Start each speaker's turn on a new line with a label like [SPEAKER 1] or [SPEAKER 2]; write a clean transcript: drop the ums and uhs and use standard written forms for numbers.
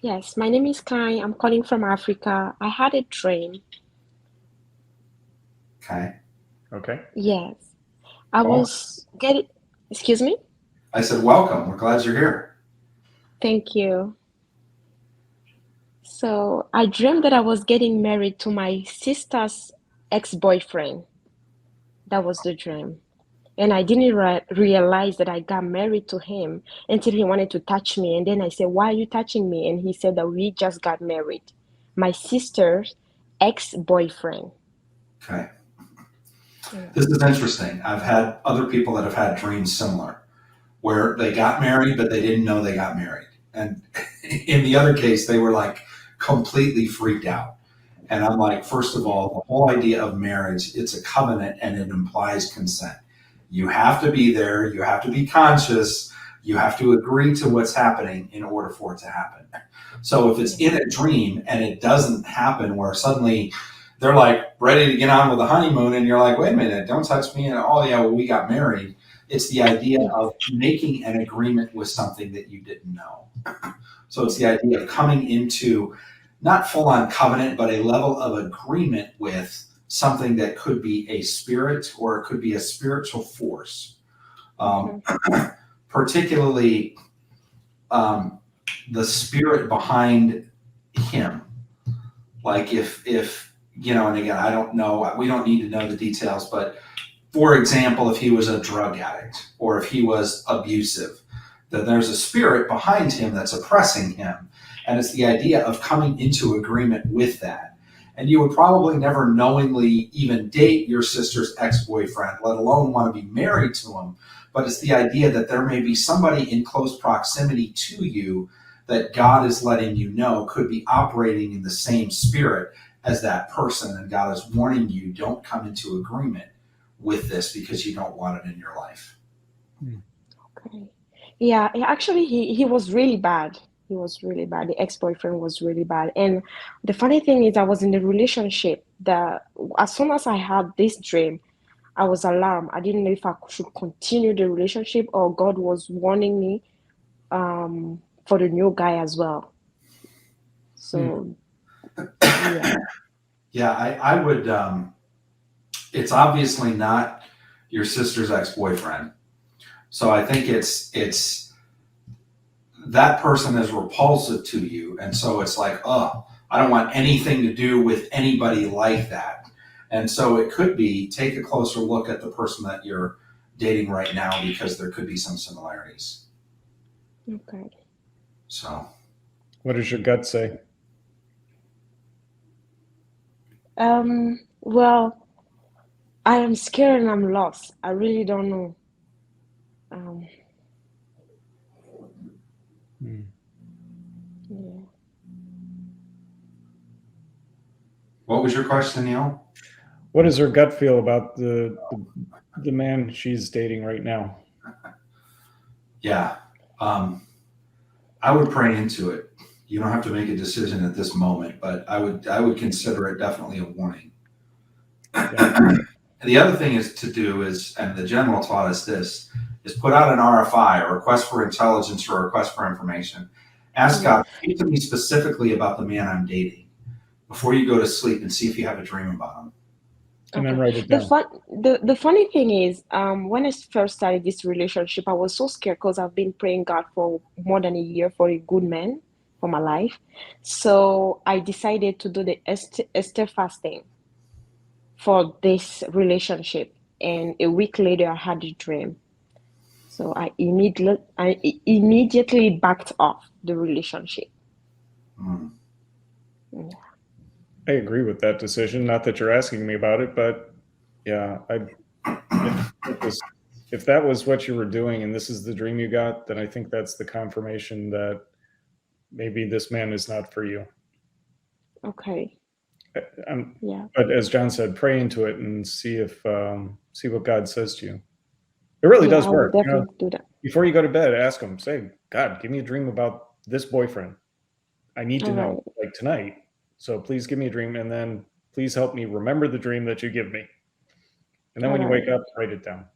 [SPEAKER 1] Yes, my name is Kai. I'm calling from Africa. I had a dream.
[SPEAKER 2] Okay.
[SPEAKER 3] Okay.
[SPEAKER 1] Yes, I
[SPEAKER 2] Well,
[SPEAKER 1] was getting, excuse me?
[SPEAKER 2] I said, welcome. We're glad you're here.
[SPEAKER 1] Thank you. So I dreamed that I was getting married to my sister's ex-boyfriend. That was the dream. And I didn't realize that I got married to him until he wanted to touch me. And then I said, "Why are you touching me?" And he said that we just got married. My sister's ex-boyfriend.
[SPEAKER 2] Okay.
[SPEAKER 1] Yeah.
[SPEAKER 2] This is interesting. I've had other people that have had dreams similar where they got married, but they didn't know they got married. And in the other case, they were like completely freaked out. And I'm like, first of all, the whole idea of marriage, it's a covenant and it implies consent. You have to be there, you have to be conscious, you have to agree to what's happening in order for it to happen. So if it's
[SPEAKER 1] Yeah.
[SPEAKER 2] in a dream and it doesn't happen, where suddenly they're like ready to get on with the honeymoon and you're like, wait a minute, don't touch me. And oh, yeah, well, we got married. It's the idea
[SPEAKER 1] Yes.
[SPEAKER 2] of making an agreement with something that you didn't know. So it's the idea of coming into not full on covenant, but a level of agreement with something that could be a spirit or it could be a spiritual force. Um,
[SPEAKER 1] Okay.
[SPEAKER 2] Particularly um, the spirit behind him. Like if and again, I don't know, we don't need to know the details, but for example, if he was a drug addict or if he was abusive, then there's a spirit behind him that's oppressing him. And it's the idea of coming into agreement with that. And you would probably never knowingly even date your sister's ex boyfriend, let alone want to be married to him. But it's the idea that there may be somebody in close proximity to you that God is letting you know could be operating in the same spirit as that person. And God is warning you, don't come into agreement with this because you don't want it in your life.
[SPEAKER 3] Hmm.
[SPEAKER 1] Okay. Yeah, actually he was really bad. He was really bad. The ex-boyfriend was really bad. And the funny thing is I was in a relationship that as soon as I had this dream, I was alarmed. I didn't know if I should continue the relationship or God was warning me for the new guy as well.
[SPEAKER 3] Hmm.
[SPEAKER 1] So yeah.
[SPEAKER 2] Yeah, I would. It's obviously not your sister's ex boyfriend, so I think it's that person is repulsive to you, and so it's like, oh, I don't want anything to do with anybody like that. And so it could be take a closer look at the person that you're dating right now because there could be some similarities.
[SPEAKER 1] Okay.
[SPEAKER 2] So
[SPEAKER 3] What does your gut say?
[SPEAKER 1] Well, I am scared and I'm lost. I really don't know. Um,
[SPEAKER 3] Hmm.
[SPEAKER 1] yeah.
[SPEAKER 2] what was your question, Neil?
[SPEAKER 3] What does her gut feel about the man she's dating right now?
[SPEAKER 2] Yeah. Um, I would pray into it. You don't have to make a decision at this moment, but I would consider it definitely a warning.
[SPEAKER 3] Yeah.
[SPEAKER 2] The other thing is to do is, and the general taught us this, is put out an RFI, a request for intelligence or a request for information. Ask
[SPEAKER 1] Yes.
[SPEAKER 2] God, speak to me specifically about the man I'm dating before you go to sleep and see if you have a dream about him.
[SPEAKER 3] And then
[SPEAKER 1] Okay.
[SPEAKER 3] write it
[SPEAKER 1] The
[SPEAKER 3] down.
[SPEAKER 1] fun the funny thing is, when I first started this relationship, I was so scared because I've been praying God for more than a year for a good man for my life. So I decided to do the Esther fasting for this relationship. And a week later, I had a dream. So I immediately backed off the relationship.
[SPEAKER 2] Hmm.
[SPEAKER 1] Yeah.
[SPEAKER 3] I agree with that decision. Not that you're asking me about it, but yeah, if this if that was what you were doing and this is the dream you got, then I think that's the confirmation that maybe this man is not for you.
[SPEAKER 1] Okay.
[SPEAKER 3] Um,
[SPEAKER 1] Yeah.
[SPEAKER 3] but as John said, pray into it and see what God says to you. It really
[SPEAKER 1] Yeah,
[SPEAKER 3] does
[SPEAKER 1] I will
[SPEAKER 3] work. You know,
[SPEAKER 1] definitely do that.
[SPEAKER 3] before you go to bed, ask him. Say, God, give me a dream about this boyfriend. I need to
[SPEAKER 1] All
[SPEAKER 3] know,
[SPEAKER 1] right.
[SPEAKER 3] like tonight. So please give me a dream, and then please help me remember the dream that you give me. And then
[SPEAKER 1] All
[SPEAKER 3] when you wake
[SPEAKER 1] right.
[SPEAKER 3] up, write it down.